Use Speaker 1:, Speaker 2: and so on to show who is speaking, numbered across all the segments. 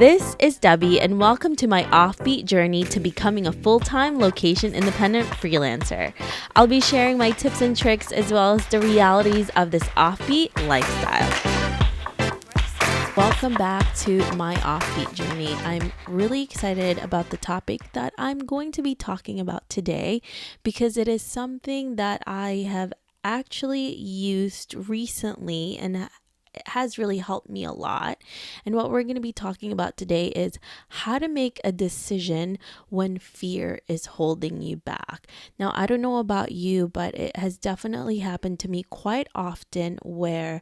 Speaker 1: This is Debbie, and welcome to my Offbeat Journey to becoming a full-time location-independent freelancer. I'll be sharing my tips and tricks as well as the realities of this offbeat lifestyle. Welcome back to my Offbeat Journey. I'm really excited about the topic that I'm going to be talking about today because it is something that I have actually used recently and it has really helped me a lot. And what we're going to be talking about today is how to make a decision when fear is holding you back. Now, I don't know about you, but it has definitely happened to me quite often where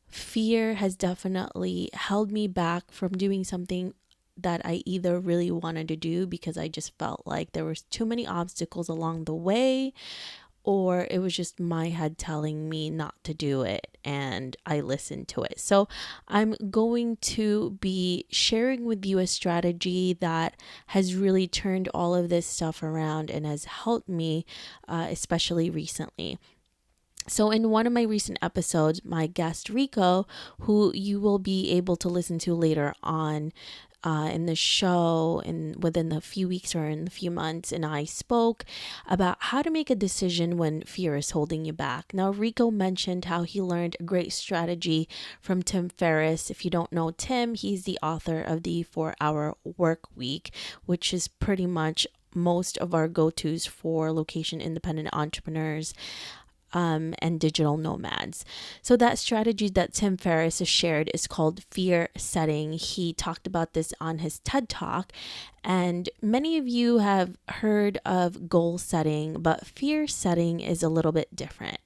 Speaker 1: fear has definitely held me back from doing something that I either really wanted to do because I just felt like there was too many obstacles along the way, or it was just my head telling me not to do it and I listened to it. So I'm going to be sharing with you a strategy that has really turned all of this stuff around and has helped me, especially recently. So in one of my recent episodes, my guest Rico, who you will be able to listen to later on in the show and within a few weeks or in a few months, and I spoke about how to make a decision when fear is holding you back. Now, Rico mentioned how he learned a great strategy from Tim Ferriss. If you don't know Tim, he's the author of the 4-Hour Work Week, which is pretty much most of our go-tos for location independent entrepreneurs and digital nomads. So that strategy that Tim Ferriss has shared is called fear setting. He talked about this on his TED Talk, and many of you have heard of goal setting, but fear setting is a little bit different.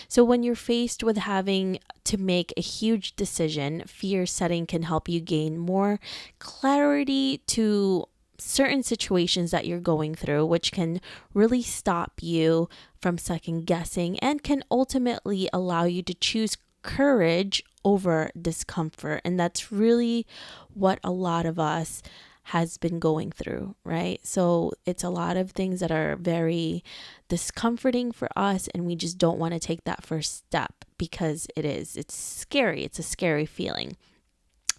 Speaker 1: So when you're faced with having to make a huge decision, fear setting can help you gain more clarity to certain situations that you're going through, which can really stop you from second guessing and can ultimately allow you to choose courage over discomfort. And that's really what a lot of us has been going through, right? So it's a lot of things that are very discomforting for us, and we just don't want to take that first step because it's scary. It's a scary feeling.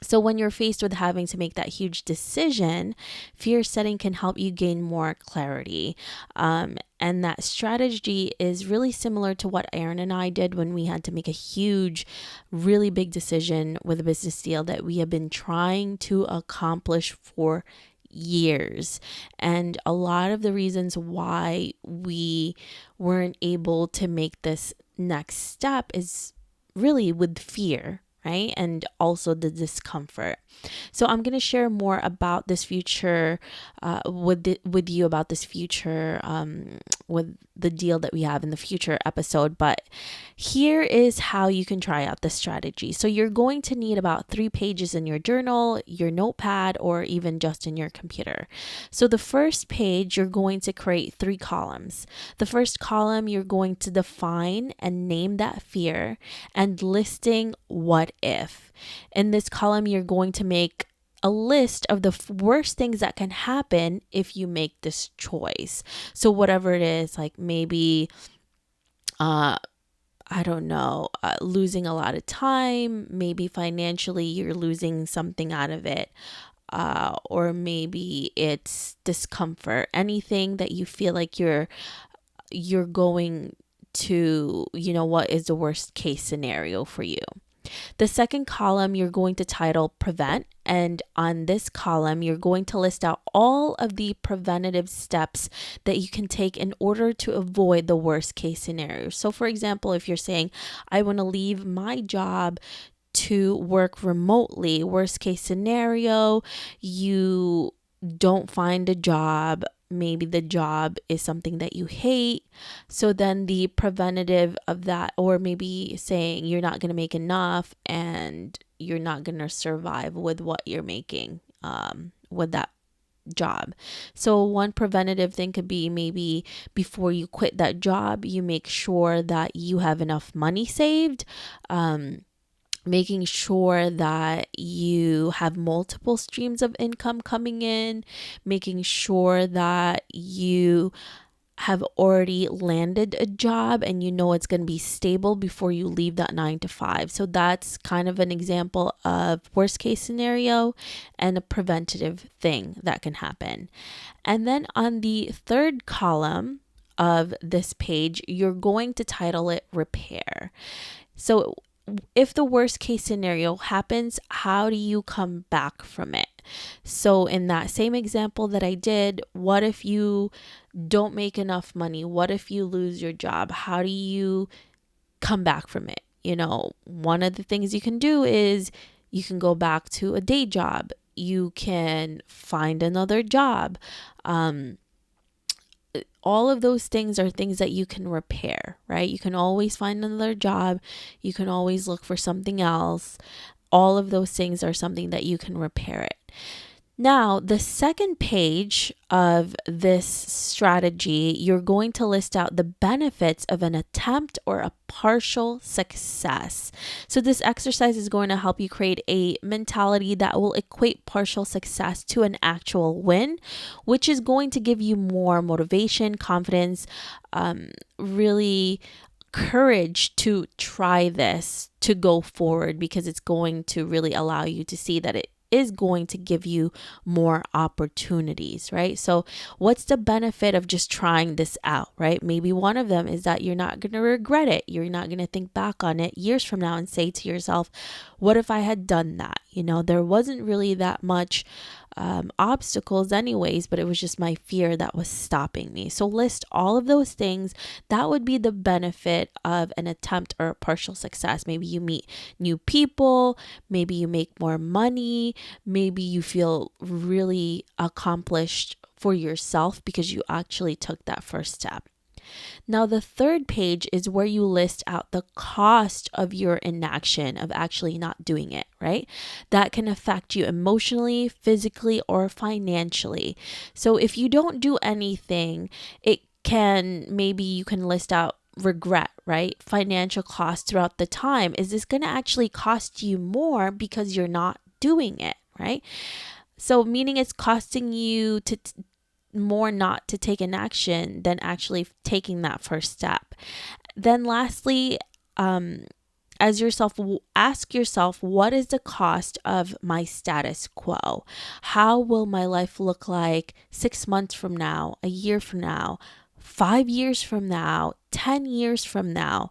Speaker 1: So when you're faced with having to make that huge decision, fear setting can help you gain more clarity. And that strategy is really similar to what Aaron and I did when we had to make a huge, really big decision with a business deal that we have been trying to accomplish for years. And a lot of the reasons why we weren't able to make this next step is really with fear, right? And also the discomfort. So I'm going to share more about this future with you about this future with the deal that we have in the future episode. But here is how you can try out the strategy. So you're going to need about 3 pages in your journal, your notepad, or even just in your computer. So the first page, you're going to create 3 columns. The first column, you're going to define and name that fear and listing what if. In this column, you're going to make a list of the worst things that can happen if you make this choice. So whatever it is, like maybe, I don't know, losing a lot of time, maybe financially you're losing something out of it, or maybe it's discomfort, anything that you feel like you're going to, what is the worst case scenario for you. The second column, you're going to title prevent. And on this column, you're going to list out all of the preventative steps that you can take in order to avoid the worst case scenario. So for example, if you're saying, I want to leave my job to work remotely, worst case scenario, you don't find a job. Maybe the job is something that you hate. So then the preventative of that, or maybe saying you're not going to make enough and you're not going to survive with what you're making with that job. So one preventative thing could be maybe before you quit that job, you make sure that you have enough money saved. Making sure that you have multiple streams of income coming in, making sure that you have already landed a job and you know it's going to be stable before you leave that 9 to 5. So that's kind of an example of worst case scenario and a preventative thing that can happen. And then on the third column of this page, you're going to title it repair. So if the worst case scenario happens, how do you come back from it? So in that same example that I did, what if you don't make enough money? What if you lose your job? How do you come back from it? One of the things you can do is you can go back to a day job. You can find another job. All of those things are things that you can repair, right? You can always find another job. You can always look for something else. All of those things are something that you can repair it. Now, the second page of this strategy, you're going to list out the benefits of an attempt or a partial success. So this exercise is going to help you create a mentality that will equate partial success to an actual win, which is going to give you more motivation, confidence, really courage to try this, to go forward, because it's going to really allow you to see that it is going to give you more opportunities, right? So what's the benefit of just trying this out, right? Maybe one of them is that you're not going to regret it. You're not going to think back on it years from now and say to yourself, what if I had done that? There wasn't really that much obstacles anyways, but it was just my fear that was stopping me. So list all of those things. That would be the benefit of an attempt or a partial success. Maybe you meet new people, maybe you make more money, maybe you feel really accomplished for yourself because you actually took that first step. Now, the third page is where you list out the cost of your inaction, of actually not doing it, right? That can affect you emotionally, physically, or financially. So if you don't do anything, maybe you can list out regret, right? Financial costs throughout the time. Is this going to actually cost you more because you're not doing it, right? So meaning it's costing you more not to take an action than actually taking that first step. Then lastly, ask yourself, what is the cost of my status quo? How will my life look like 6 months from now, a year from now, 5 years from now, 10 years from now?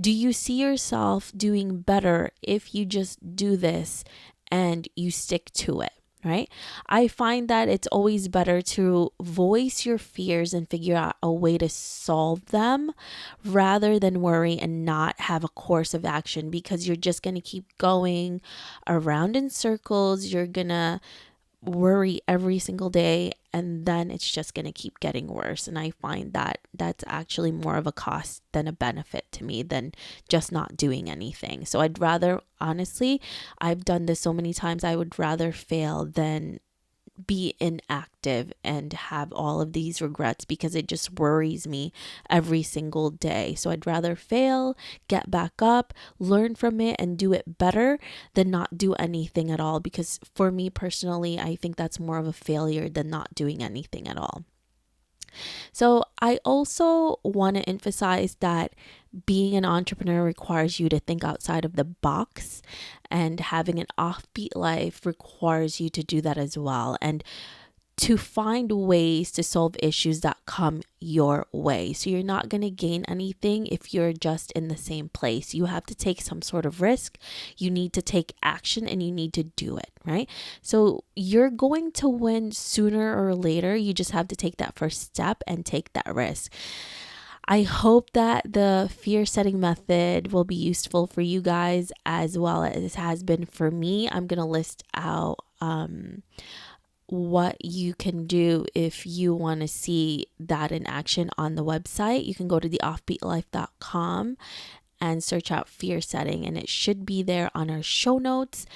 Speaker 1: Do you see yourself doing better if you just do this and you stick to it? Right? I find that it's always better to voice your fears and figure out a way to solve them rather than worry and not have a course of action, because you're just going to keep going around in circles. You're going to worry every single day, and then it's just going to keep getting worse. And I find that that's actually more of a cost than a benefit to me than just not doing anything. So I'd rather, honestly, I've done this so many times, I would rather fail than be inactive and have all of these regrets, because it just worries me every single day. So I'd rather fail, get back up, learn from it, and do it better than not do anything at all. Because for me personally, I think that's more of a failure than not doing anything at all. So I also want to emphasize that being an entrepreneur requires you to think outside of the box, and having an offbeat life requires you to do that as well, and to find ways to solve issues that come your way. So you're not going to gain anything if you're just in the same place. You have to take some sort of risk. You need to take action, and you need to do it, right? So you're going to win sooner or later. You just have to take that first step and take that risk. I hope that the fear setting method will be useful for you guys as well as it has been for me. I'm going to list out what you can do if you want to see that in action on the website. You can go to the offbeatlife.com and search out fear setting, and it should be there on our show notes.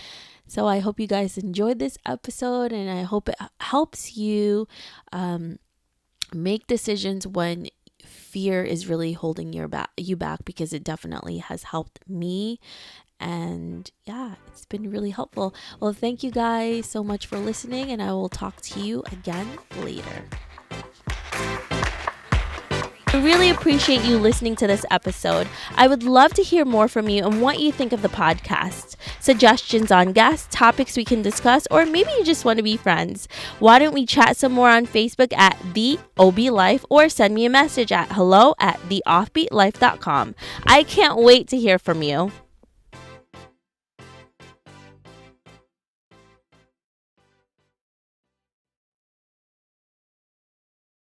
Speaker 1: So I hope you guys enjoyed this episode, and I hope it helps you make decisions when fear is really holding you back, because it definitely has helped me. And yeah, it's been really helpful. Well, thank you guys so much for listening, and I will talk to you again later. I really appreciate you listening to this episode. I would love to hear more from you and what you think of the podcast. Suggestions on guests, topics we can discuss, or maybe you just want to be friends. Why don't we chat some more on Facebook at The OB Life, or send me a message at hello@theoffbeatlife.com. I can't wait to hear from you.